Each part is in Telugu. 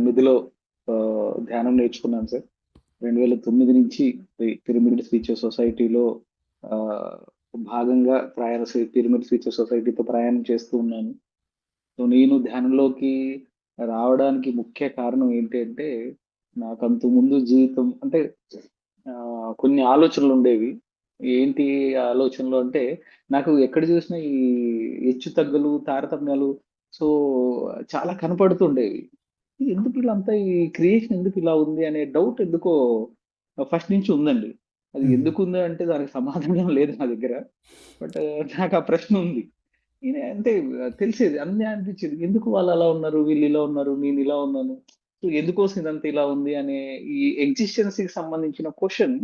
2009లో ధ్యానం నేర్చుకున్నాను సార్. 2009 నుంచి పిరమిడ్ స్పీచర్ సొసైటీలో ఆహ్, భాగంగా పిరమిడ్ స్పీచర్ సొసైటీతో ప్రయాణం చేస్తూ ఉన్నాను. సో, నేను ధ్యానంలోకి రావడానికి ముఖ్య కారణం ఏంటి అంటే, నాకు అంతకుముందు జీవితం అంటే కొన్ని ఆలోచనలుండేవి. ఏంటి ఆలోచనలు అంటే, నాకు ఎక్కడ చూసినా ఈ హెచ్చుతగ్గులు, తారతమ్యాలు సో, చాలా కనపడుతుండేవి. ఎందుకు వీళ్ళంతా ఈ క్రియేషన్ ఎందుకు ఇలా ఉంది అనే డౌట్ ఎందుకో ఫస్ట్ నుంచి ఉందండి. అది హ్మ్. ఎందుకుంది అంటే దానికి సమాధానం లేదు నా దగ్గర. బట్ నాకు ఆ ప్రశ్న ఉంది. అంటే తెలిసేది అన్నీ అనిపించేది. ఎందుకు వాళ్ళు అలా ఉన్నారు? వీళ్ళు ఇలా ఉన్నారు. నేను ఇలా ఉన్నాను. సో, ఎందుకోసం ఇదంతా ఇలా ఉంది అనే ఈ ఎగ్జిస్టెన్స్‌కి సంబంధించిన క్వెషన్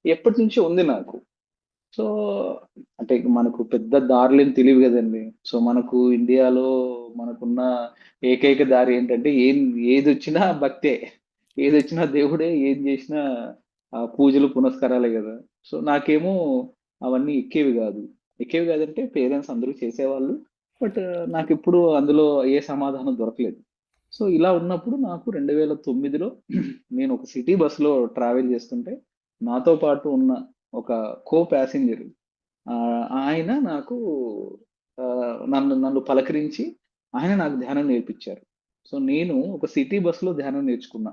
ఎప్పటినుంచో ఉంది నాకు. సో, అంటే మనకు పెద్ద దారులేం తెలీవు గదండీ. సో, మనకు ఇండియాలో మనకున్న ఏకైక దారి ఏంటంటే ఏదొచ్చినా భక్తే. ఏదొచ్చినా దేవుడే, ఏం జేసినా పూజలు, పునస్కారాలే గదా! సో, నాకేమో అవన్నీ ఎక్కేవి గాదు. ఎక్కేవి గాదంటే పేరెంట్స్ అందరూ చేసేవాళ్ళు. బట్ నాకెప్పుడు అందులో ఏ సమాధానం దొరకలేదు. సో, ఇలా ఉన్నప్పుడు నాకు 2009లో నేను ఒక సిటీ బస్‌లో ట్రావెల్ జేస్తుంటే, నాతో పాటు ఉన్న ఒక ప్యాసింజర్ ఆయన నాకు నన్ను నన్ను పలకరించి ఆయన నాకు ధ్యానం నేర్పించారు. సో, నేను ఒక సిటీ బస్‌లో ధ్యానం నేర్చుకున్నా.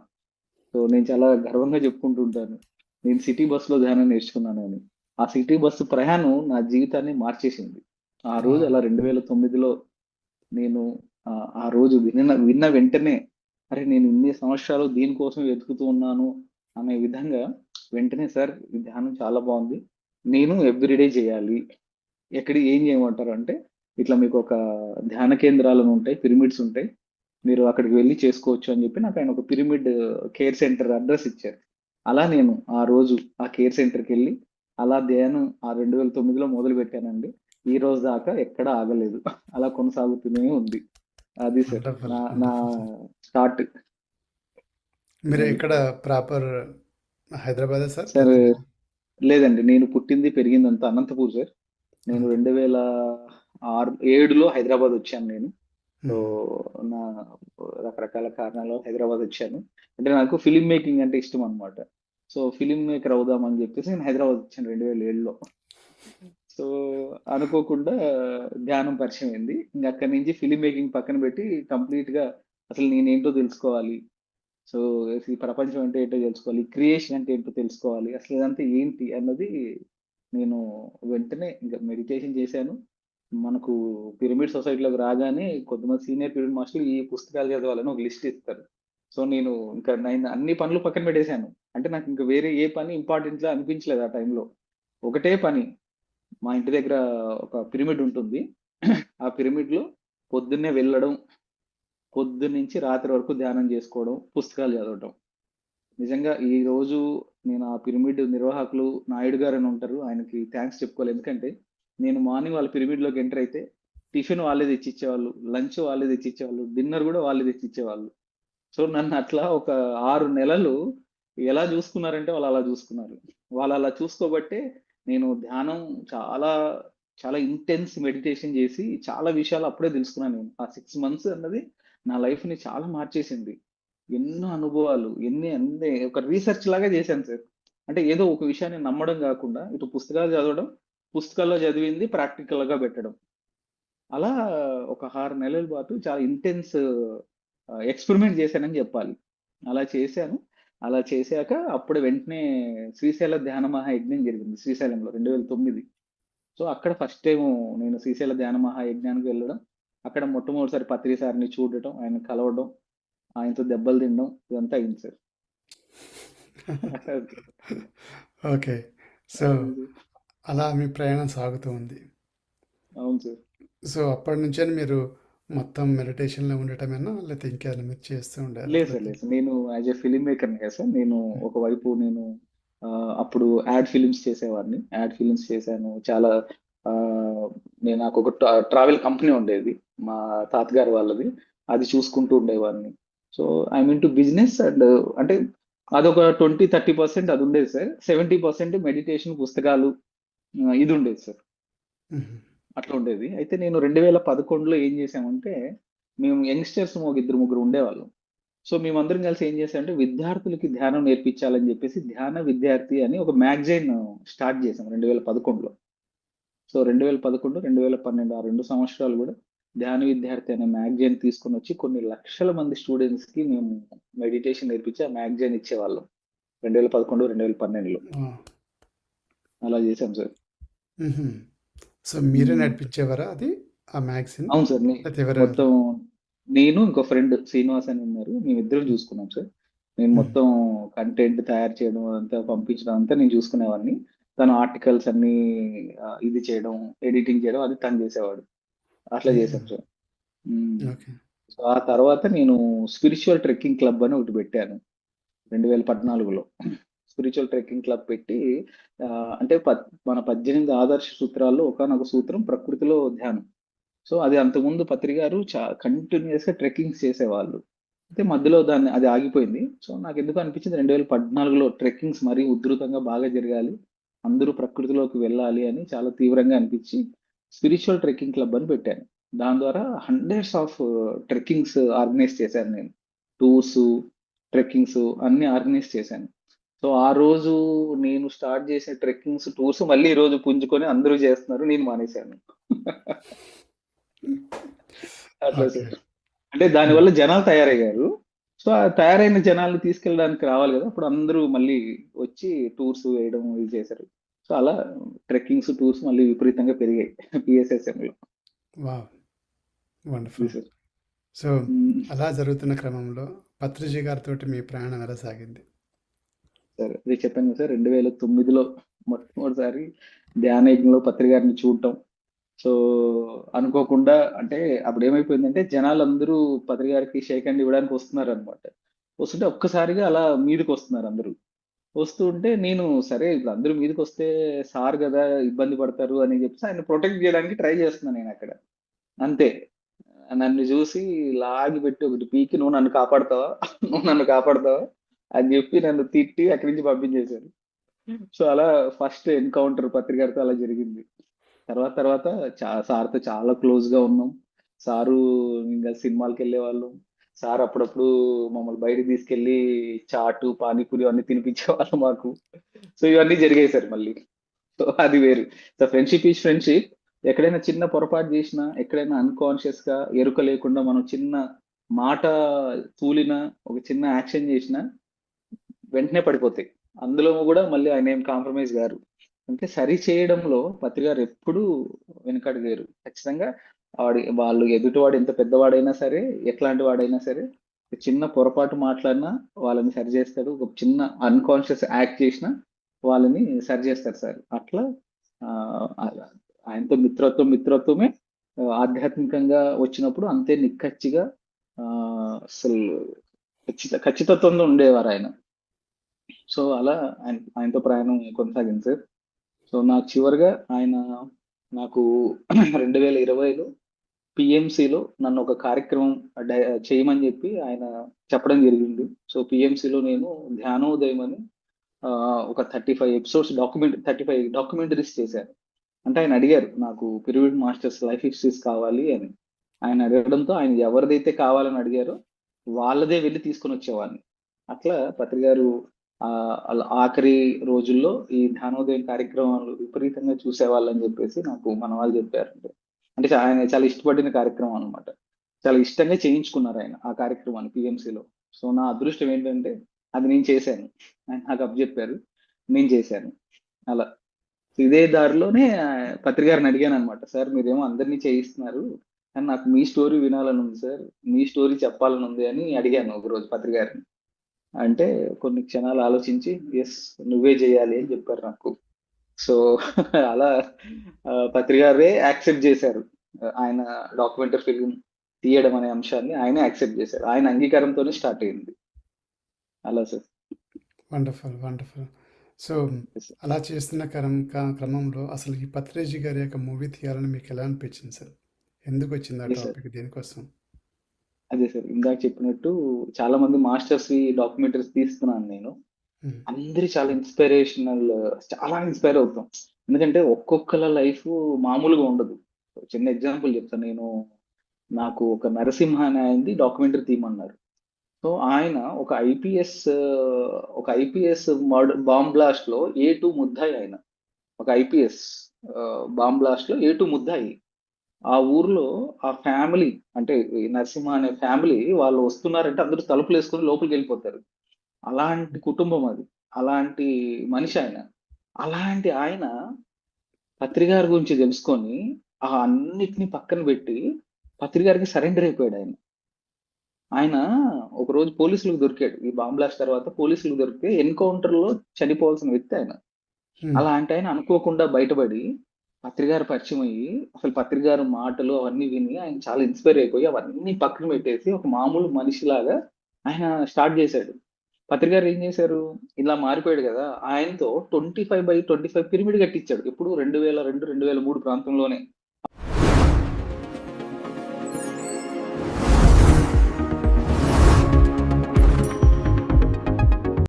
సో, నేను చాలా గర్వంగా చెప్పుకుంటూ ఉంటాను. నేను సిటీ బస్‌లో ధ్యానం నేర్చుకున్నానని. ఆ సిటీ బస్సు ప్రయాణం నా జీవితాన్ని మార్చేసింది. ఆ రోజు వావ్! అలా 2009లో నేను ఆ రోజు విన్న వెంటనే, అరే! నేను ఇన్ని సంవత్సరాలు దీనికోసం వెతుకుతూ ఉన్నాను అనే విధంగా వెంటనే సార్ ఈ ధ్యానం చాలా బావుంది. నేను ఎవ్రీడే చేయాలి. ఏం చేయమంటారంటే, ఇట్లా మీకొక ధ్యాన కేంద్రాలనుంటాయి. పిరమిడ్స్ ఉంటాయి. మీరు అక్కడికి వెళ్లి చేసుకోవచ్చు అని చెప్పి నాకాయన ఒక పిరమిడ్ కేర్ సెంటర్ అడ్రెస్ ఇచ్చారు. అలా నేను ఆ రోజు ఆ కేర్ సెంటర్‌కెళ్ళి అలా ధ్యానం ఆ 2009లో మొదలుపెట్టానండి. ఈ రోజు దాకా ఎక్కడ ఆగలేదు. అలా కొనసాగుతూనే ఉంది. అది సార్. వండర్‌ఫుల్. నా నా వండర్‌ఫుల్ సార్. స్టార్ట్. మీరు అది. ఎక్కడ ప్రాపర్ హైదరాబాదా సార్? సార్ లేతే లేదండి. నేను పుట్టింది, పెరిగిందంతా అనంతపూర్ సార్. నేను హ్మ్. 7లో హైదరాబాదొచ్చాను నేను. సో, హ్మ్. నా రకరకాల కారణాలు హైదరాబాదొచ్చాను. అంటే నాకు ఫిల్మ్ మేకింగ్ అంటే ఇష్టమనమాట. సో, ఫిల్మ్ మేకర్ అవుదామని జెప్పేసి నేను హైదరాబాదొచ్చాను 2007లో. సో, అనుకోకుండా ధ్యానం పరిచయమైంది. ఇంక అక్కడి నుంచి ఫిల్మ్ మేకింగ్ పక్కన బెట్టి కంప్లీట్‌గా అసలు నేనేంటో దెలుసుకోవాలి. సో, ఈ ప్రపంచం అంటే ఏంటో తెలుసుకోవాలి. క్రియేషన్ అంటే ఏంటో తెలుసుకోవాలి. అసలు ఇదంతా ఏంటి అన్నది నేను వెంటనే ఇంక మెడిటేషన్ చేశాను. మనకు పిరమిడ్ సొసైటీలోకి రాగానే కొంతమంది సీనియర్ పిరమిడ్ మాస్టర్‌లు ఈ పుస్తకాలు చదవాలని ఒక లిస్ట్ ఇస్తారు. సో, నేను అన్ని పనులు పక్కన పెట్టేసాను. అంటే నాకు ఇంక వేరే ఏ పని ఇంపార్టెంట్‌లా అనిపించలేదు ఆ టైంలో. ఒకటే పని. మా ఇంటి దగ్గర ఒక పిరమిడ్ ఉంటుంది. ఆ పిరమిడ్‌లో పొద్దున్నే వెళ్ళడం, పొద్దున్నుంచి రాత్రి వరకు ధ్యానం చేసుకోవడం, పుస్తకాలు చదవటం. నిజంగా ఈరోజు నేను ఆ పిరమిడ్ నిర్వాహకులు నాయుడు గారని ఉంటారు. ఆయనకి థాంక్స్ చెప్పుకోవాలి. ఎందుకంటే, నేను మార్నింగ్ వాళ్ళ పిరమిడ్‌లోకి ఎంటర్ అయితే, టిఫిన్ వాళ్ళే తెచ్చిచ్చేవాళ్ళు. లంచ్ వాళ్ళే తెచ్చిచ్చేవాళ్ళు. డిన్నర్ గూడా వాళ్ళే తెచ్చిచ్చేవాళ్ళు. సో, నన్నట్లా ఒక 6 నెలలు ఎలా జూసుకున్నారంటే వాళ్ళలా జూసుకున్నారు. వాళ్ళలా చూసుకోబట్టే నేను ధ్యానం చాలా, చాలా ఇంటెన్స్ మెడిటేషన్ జేసి చాలా విషయాలు అప్పుడే దెలుసుకున్నాను నేను. ఆ 6 మంత్స్ అన్నది నా లైఫ్‌ని చాలా మార్చేసింది. ఎన్నో అనుభవాలు, అన్నీ ఒక రీసెర్చ్ లాగా జేశాను సార్. అంటే ఏదో ఒక విషయాన్ని నమ్మడం గాకుండా, ఇటు పుస్తకాలు చదవడం, పుస్తకాల్లో చదివింది ప్రాక్టికల్‌గా పెట్టడం. అలా ఒక 6 నెలల పాటు చాలా ఇంటెన్స్ ఎక్స్‌పెరిమెంట్ చేశానని జెప్పాలి. అలా చేశాను. అలా చేశాక అప్పుడు వెంటనే శ్రీశైల ధ్యాన మహాయజ్ఞం జరిగింది శ్రీశైలంలో 2009. సో, అక్కడ ఫస్ట్ టైము నేను శ్రీశైల ధ్యాన మహాయజ్ఞానికి వెళ్ళడం. అక్కడ మొట్టమొదటిసారి పత్రి సార్‌ని చూడటం, ఆయన్ని కలవడం, ఆయనతో దెబ్బలు తినడం ఇదంతా అయింది సార్. ఓకే. సో, అది అలా మీ ప్రయాణం సాగుతూ ఉంది. అవును సార్. సో, అప్పటినుంచే మీరు మొత్తం మెడిటేషన్‌లో ఉండటమేనా? లేతే ఇంకేమైనా మీరు చేస్తూ ఉండారా? లేదు సార్. లేతే లేదు సార్. నేను యాస్ ఎ ఫిల్మ్ మేకర్‌ని కదా సార్. ఒకవైపు నేను అప్పుడు యాడ్ ఫిల్మ్స్ చేసేవాడిని. యాడ్ ఫిల్మ్స్ చేశాను. చాలా ఆహ్, నాకొక ట్రావెల్ కంపెనీ ఉండేది. మా తాతగారు వాళ్ళది. అది చూసుకుంటూ ఉండేవాడిని. So, I'm into business and అంటే అదొక 20, 30% అదుండేది సార్. 70% మెడిటేషన్, పుస్తకాలు ఇదుండేది సార్. హుహు. అట్లా ఉండేది. అయితే నేను 2011లో ఏం చేశామంటే, మేము యంగ్‌స్టర్స్ ఒక ఇద్దరు, ముగ్గురు ఉండేవాళ్ళం. సో మేమందరం కలిసి ఏం చేసామంటే విద్యార్థులకి ధ్యానం నేర్పించాలని చెప్పేసి ధ్యాన విద్యార్థి అని ఒక మ్యాగజైన్ స్టార్ట్ చేసాం 2011లో. సో 2011, 2012 ఆ 2 సంవత్సరాలు కూడా ధ్యాన విద్యార్థి అనే మ్యాగజైన్ తీసుకొని వచ్చి కొన్ని లక్షల మంది స్టూడెంట్స్ కి మేము మెడిటేషన్ నేర్పించి ఆ మ్యాగజైన్ ఇచ్చేవాళ్ళం 2011, 2012లో. ఆ. అలా చేసాం సార్. మ్హూ. సో మీరే మ్మ్. నడిపించేవారా అది ఆ మ్యాగజైన్ అవును సార్. లేకపోతే ఎవరైనా మొత్తం నేను ఇంకో ఫ్రెండ్ శ్రీనివాస్ అని ఉన్నారు, మేమిద్దరం చూసుకున్నాం సార్. నేను మొత్తం కంటెంట్ తయారు చేయడం అంతా పంపించడం అంతా నేను చూసుకునేవాడిని. తను ఆర్టికల్స్ అన్ని ఇది చేయడం, ఎడిటింగ్ చేయడం అది తను చేసేవాడు. అట్లా చేసాం సార్. మ్మ్. ఓకే. సో ఆ తర్వాత నేను స్పిరిచువల్ ట్రెక్కింగ్ క్లబ్ అని ఒకటి పెట్టాను 2014లో. స్పిరిచువల్ ట్రెక్కింగ్ క్లబ్ పెట్టి ఆ, అంటే మన 18 ఆదర్శ సూత్రాల్లో ఒకనొక సూత్రం ప్రకృతిలో ధ్యానం. సో అది అంతకుముందు పత్రి గారు కంటిన్యూస్ గా ట్రెక్కింగ్స్ చేసేవాళ్ళు. అయితే మధ్యలో అది ఆగిపోయింది. సో నాకు ఎందుకు అనిపించింది 2014లో ట్రెక్కింగ్స్ మరీ ఉధృతంగా బాగా జరగాలి, అందరూ ప్రకృతిలోకి వెళ్ళాలి అని చాలా తీవ్రంగా అనిపించి స్పిరిచువల్ ట్రెక్కింగ్ క్లబ్ అని పెట్టాను. దాని ద్వారా హండ్రెడ్స్ ఆఫ్ ట్రెక్కింగ్స్ ఆర్గనైజ్ చేశాను నేను. టూర్స్, ట్రెక్కింగ్స్ అన్ని ఆర్గనైజ్ చేశాను. సో ఆ రోజు నేను స్టార్ట్ చేసిన ట్రెక్కింగ్స్, టూర్స్ మళ్ళీ ఈ రోజు పుంజుకొని అందరూ చేస్తున్నారు, నేను మానేశాను. అట్లా ఓకే. సార్. అంటే దానివల్ల జనాలు తయారయ్యారు. సో ఆ తయారైన జనాల్ని తీసుకెళ్ళడానికి రావాలి కదా, అప్పుడు అందరూ మళ్ళీ వచ్చి టూర్స్ వేయడం ఇది చేశారు. సో అలా ట్రెక్కింగ్స్, టూర్స్ మళ్ళీ విపరీతంగా పెరిగాయి పిఎస్ఎస్ఎంలో. వావ్, ఇది వండర్ఫుల్. సార్. సో ఉమ్, అలా జరుగుతున్న క్రమంలో పత్రిజీ గారితో మీ ప్రయాణం ఎలా సాగింది? సరే అది చెప్పాను కదా సార్, 2009లో మొట్టమొదటిసారి ధ్యానయజ్ఞంలో పత్రి గారిని చూడటం. సో అనుకోకుండా అంటే అప్పుడు ఏమైపోయిందంటే జనాలందరూ పత్రి గారికి షేక్ హ్యాండ్ ఇవ్వడానికి వస్తున్నారు అనమాట. వస్తుంటే ఒక్కసారిగా అలా మీదకి వస్తున్నారు అందరూ. వస్తూ ఉంటే నేను సరే ఇప్పుడు అందరూ మీదకి వస్తే సార్ కదా ఇబ్బంది పడతారు అని చెప్పి ఆయన ప్రొటెక్ట్ చేయడానికి ట్రై చేస్తున్నాను నేను అక్కడ. అంతే. నన్ను చూసి లాగి పెట్టి ఒకటి పీకి నువ్వు నన్ను కాపాడతావా, నువ్వు నన్ను కాపాడతావా అని చెప్పి నన్ను తిట్టి అక్కడి నుంచి పంపించేశారు. సో అలా ఫస్ట్ ఎన్కౌంటర్ పత్రికతో అలా జరిగింది. తర్వాత తర్వాత సార్తో చాలా క్లోజ్ గా ఉన్నాం. సారు ఇంకా సినిమాలకు వెళ్ళే వాళ్ళం. సార్ అప్పుడప్పుడు మమ్మల్ని బయటకు తీసుకెళ్లి చాటు, పానీపూరి అన్ని తినిపించేవాళ్ళు మాకు. సో ఇవన్నీ జరిగాయి సార్ మళ్ళీ. సో అది వేరు. So friendship is friendship. ఎక్కడైనా చిన్న పొరపాటు చేసినా, ఎక్కడైనా అన్కాన్షియస్ గా ఎరుక లేకుండా మనం చిన్న మాట తూలినా, ఒక చిన్న యాక్షన్ చేసినా వెంటనే పడిపోతాయి. అందులో కూడా మళ్ళీ ఆయన ఏం కాంప్రమైజ్ గారు. అంటే సరి చేయడంలో పత్రి గారు ఎప్పుడూ వెనకడుగేరు. ఖచ్చితంగా వాళ్ళు ఎదుటివాడు ఎంత పెద్దవాడైనా సరే, ఎట్లాంటి వాడైనా సరే, ఒక చిన్న పొరపాటు మాట్లాడినా వాళ్ళని సరి చేస్తాడు. ఒక చిన్న అన్కాన్షియస్ యాక్ట్ చేసినా వాళ్ళని సరి చేస్తారు సార్. అట్లా ఆ, ఆయనతో మిత్రత్వమే. ఆధ్యాత్మికంగా వచ్చినప్పుడు అంతే నిక్కచ్చిగా, ఆ, అసలు ఖచ్చితత్వంతో ఉండేవారు ఆయన. సో అలా ఆయనతో ప్రయాణం కొనసాగింది సార్. సో నాకు చివరిగా ఆయన నాకు 2020లో పిఎంసిలో నన్ను ఒక కార్యక్రమం చేయమని చెప్పి ఆయన చెప్పడం జరిగింది. సో పిఎంసిలో నేను ధ్యానోదయం అని ఒక 35 డాక్యుమెంటరీస్ చేశాను. అంటే ఆయన అడిగారు నాకు పిరమిడ్ మాస్టర్స్ లైఫ్ హిస్టరీస్ కావాలి అని. ఆయన అడగడంతో ఆయన ఎవరిదైతే కావాలని అడిగారో వాళ్ళదే వెళ్ళి తీసుకొని వచ్చేవాడిని. అట్లా పత్రి గారు అలా ఆఖరి రోజుల్లో ఈ ధ్యానోదయం కార్యక్రమాలు విపరీతంగా చూసేవాళ్ళని చెప్పేసి నాకు మన వాళ్ళు చెప్పారు. అంటే ఆయన చాలా ఇష్టపడిన కార్యక్రమం అనమాట. చాలా ఇష్టంగా చేయించుకున్నారు ఆయన ఆ కార్యక్రమాన్ని పిఎంసిలో. సో నా అదృష్టం ఏంటంటే అది నేను చేశాను. ఆయన నాకు అప్పచెప్పారు, నేను చేశాను. అలా ఇదే దారిలోనే పత్రి గారిని అడిగాను అనమాట. సార్ మీరేమో అందరినీ చేయిస్తున్నారు, కానీ నాకు మీ స్టోరీ వినాలని ఉంది సార్, మీ స్టోరీ చెప్పాలని ఉంది అని అడిగాను ఒక రోజు పత్రి గారిని. అంటే కొన్ని క్షణాలు ఆలోచించి ఎస్ నువ్వే చేయాలి అని చెప్పారు నాకు. సో అలా పత్రి గారే యాక్సెప్ట్ చేశారు. ఆయన డాక్యుమెంటరీ ఫిల్మ్ తీయడం అనే అంశాన్ని ఆయనే యాక్సెప్ట్ చేశారు. ఆయన అంగీకారంతోనే స్టార్ట్ అయింది. అలా సార్. Wonderful, wonderful. సో అలా చేస్తున్న క్రమంలో అసలు ఈ పత్రిజీ గారి యొక్క మూవీ తీయాలని మీకు ఎలా అనిపించింది సార్? ఎందుకు వచ్చింది ఆ అదే సార్. టాపిక్, దేనికోసం? అదే సార్ ఇందాక చెప్పినట్టు చాలా మంది మాస్టర్స్ డాక్యుమెంటరీస్ తీస్తున్నాను నేను. మ్మ్. అందరి చాలా ఇన్స్పిరేషనల్, చాలా ఇన్స్పైర్ అవుతాం. ఎందుకంటే ఒక్కొక్కల లైఫ్ మామూలుగా ఉండదు. చిన్న ఎగ్జాంపుల్ చెప్తాను నేను. నాకు ఒక నరసింహ అని అయింది డాక్యుమెంటరీ తీయమన్నారు. సో ఆయన ఒక ఐపీఎస్ బాంబ్ బ్లాస్ట్ లో A2 ముద్దాయి ఆయన. ఒక ఐపీఎస్ బాంబ్ బ్లాస్ట్ లో A2 ముద్దాయి. ఆ ఊర్లో ఆ ఫ్యామిలీ అంటే ఈ నరసింహ అనే ఫ్యామిలీ వాళ్ళు వస్తున్నారంటే అందరూ తలుపులు వేసుకొని లోపలికి వెళ్ళిపోతారు. అలాంటి కుటుంబం అది. అలాంటి మనిషి ఆయన. అలాంటి ఆయన పత్రి గారి గురించి తెలుసుకొని అన్నిటిని పక్కన పెట్టి పత్రి గారికి సరెండర్ అయిపోయాడు ఆయన. ఆయన ఒకరోజు పోలీసులకు దొరికాడు. ఈ బాంబ్ బ్లాస్ట్ తర్వాత పోలీసులకు దొరికితే ఎన్‌కౌంటర్‌లో చనిపోవాల్సిన వ్యక్తి ఆయన. హ్మ్. అలాంటి ఆయన అనుకోకుండా బయటపడి పత్రి గారు పరిచయం అయ్యి, అసలు పత్రి గారి మాటలు అవన్నీ విని ఆయన చాలా ఇన్‌స్పైర్ అయిపోయి అవన్నీ పక్కన పెట్టేసి ఒక మామూలు మనిషిలాగా ఆయన స్టార్ట్ చేశాడు. పత్రి గారు ఏం చేశారు? ఇలా మారిపోయాడు గదా! ఆయనతో 25/25 పిరమిడ్ కట్టించాడు. ఎప్పుడు 2002, 2003 ప్రాంతంలోనే.